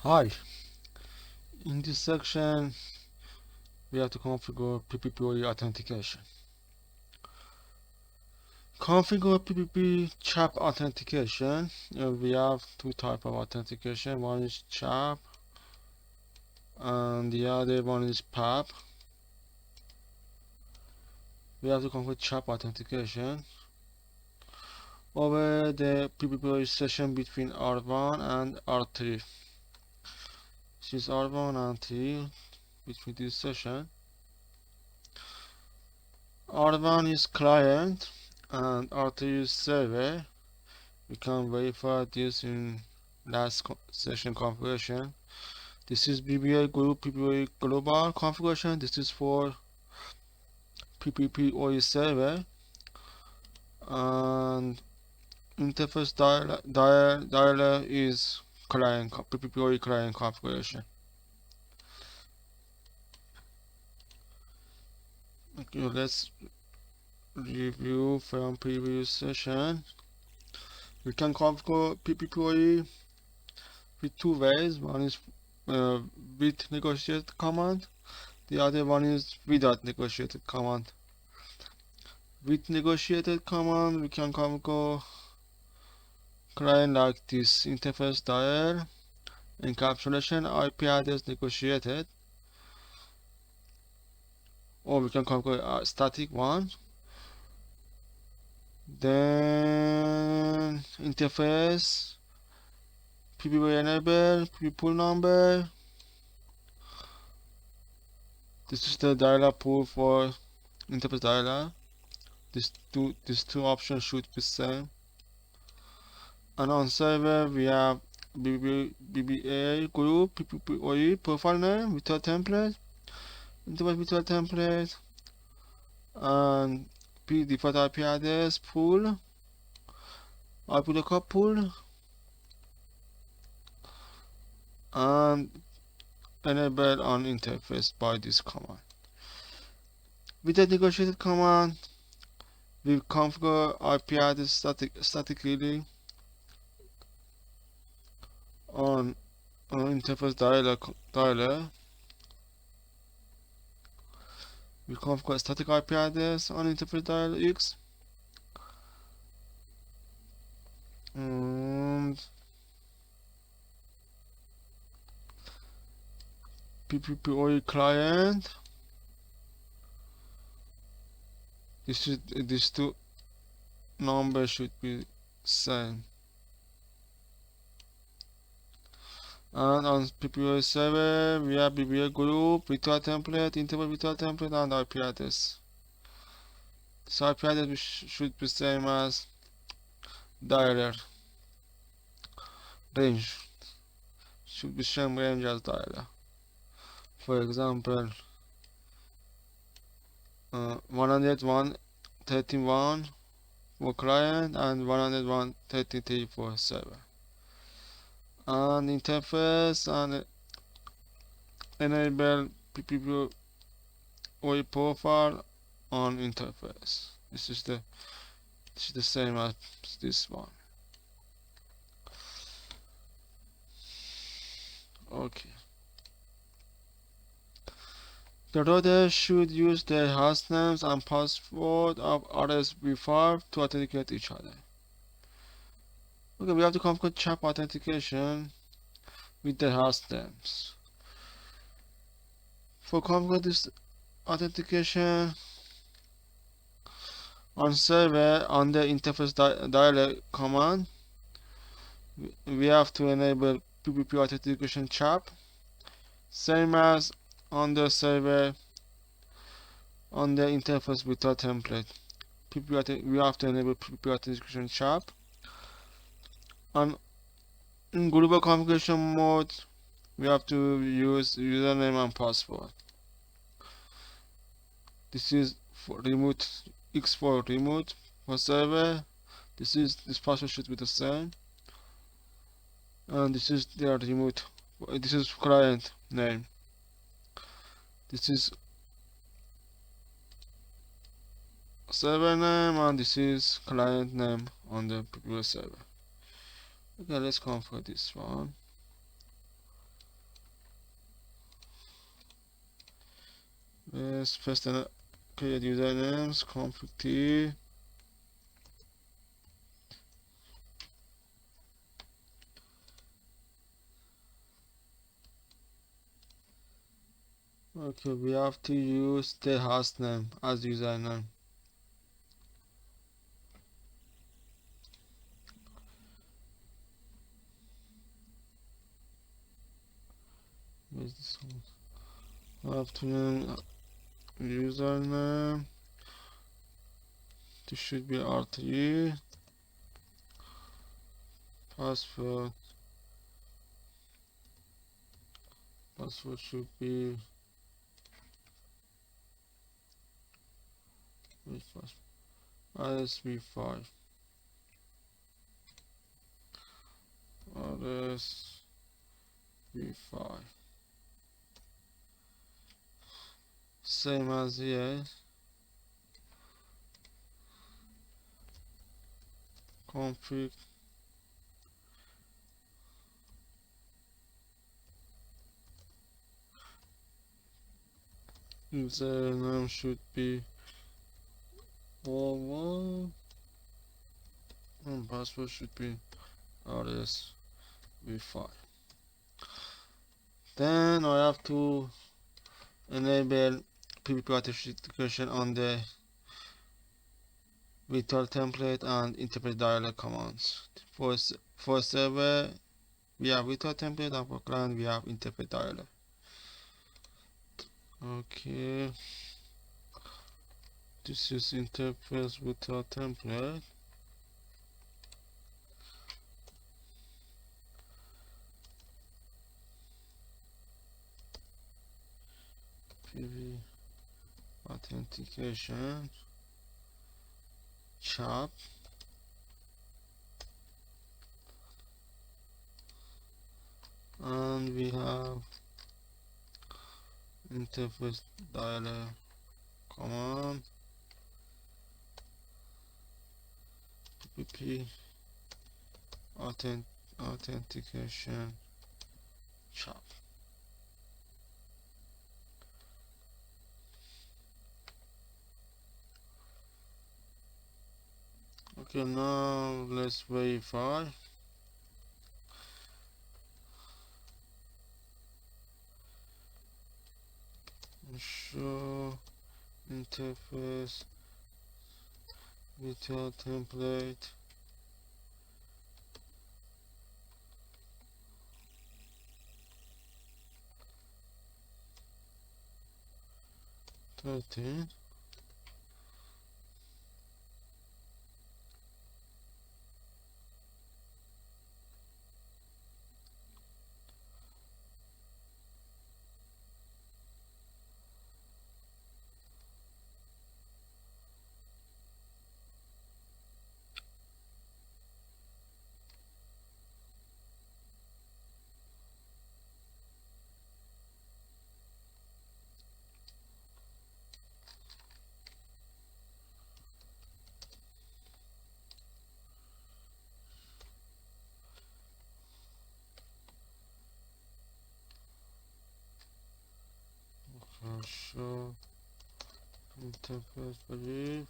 Hi, in this section we have to configure PPPoE authentication. Configure PPP CHAP authentication. We have two types of authentication. One is CHAP and the other one is PAP. We have to configure CHAP authentication over the PPPoE session between R1 and R3. This is R1 and R3 between this session. R1 is client and R3 is server. We can verify this in last session configuration. This is BBA group PPPoE global configuration. This is for PPPoE server, and interface dialer is client PPPoE client configuration. Okay, let's review from previous session. We can configure PPPoE with two ways. One is with negotiated command. The other one is without negotiated command. With negotiated command, we can configure client like this: interface dial, encapsulation, IP address negotiated, or we can configure a static one. Then interface, PPPoE enable, PP pool number. This is the dialer pool for interface dialer. These two options should be same. And on server we have BBA group PPPoE profile name without template, interface without template, and default IP address pool, IP local pool, and enable on interface by this command. With the negotiated command, we configure IP address statically on interface dialer. We configure static IP address on interface dialer X, and PPPoE client. These two numbers should be same. And on PPPoE server, we have BBA group, virtual template, interface virtual template, and IP address. So IP address should be same as dialer. Range should be same range as dialer. For example, 101.31 for client and 101.33 for server. And interface and enable PPPoE profile on interface. This is the same as this one. Okay. The router should use the host names and password of RSB5 to authenticate each other. Okay, we have to configure CHAP authentication with the host names. For configure this authentication on server on the interface dialer command, we have to enable PPP authentication CHAP, same as on the server on the interface without template. We have to enable PPP authentication CHAP. And in global configuration mode, we have to use username and password. This is for remote X for remote for server. This password should be the same. And this is their remote. This is client name. This is server name, and this is client name on the previous server. Okay, let's configure this one. Yes, first and create usernames, config T. Okay, we have to use the host name as username. Where's this one? I have to name username. This should be R3. Password. Password should be ISV5. RSV5. Same as here. Config username should be all1 and password should be RSV5. Then I have to enable PPP authentication on the virtual template and interpret dialog commands. For server we have virtual template and for client we have interpret dialog. Okay, this is interface virtual template. PV authentication CHAP and we have interface dialog command PPP authentication CHAP. Okay, now let's verify. Show interface virtual template. Thirteen. Show interface brief.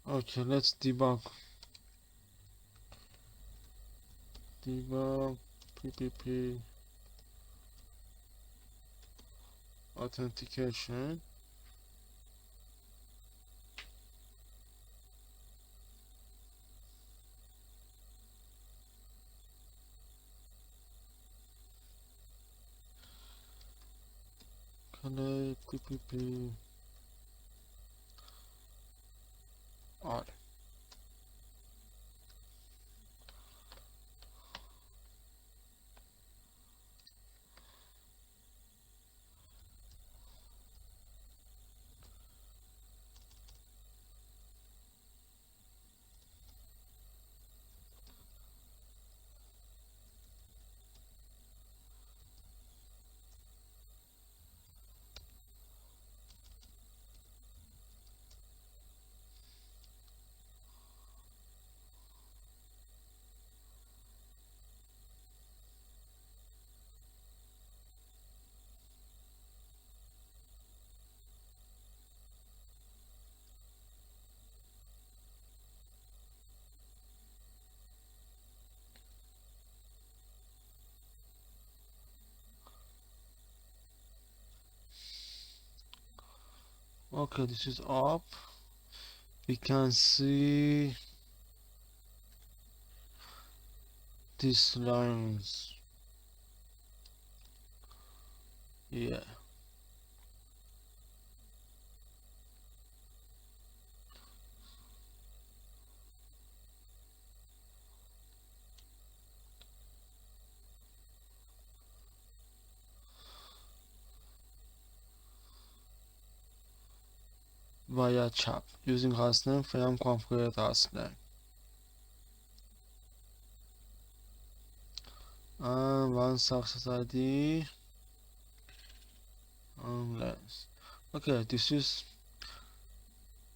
Okay, let's debug PPP authentication. Connect PPP R. Okay, this is up. We can see these lines. Yeah. Via CHAP using hostname from configured hostname. And one success ID and lens. Okay, this is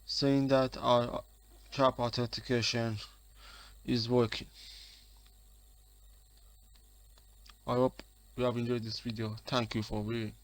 saying that our CHAP authentication is working. I hope you have enjoyed this video. Thank you for viewing.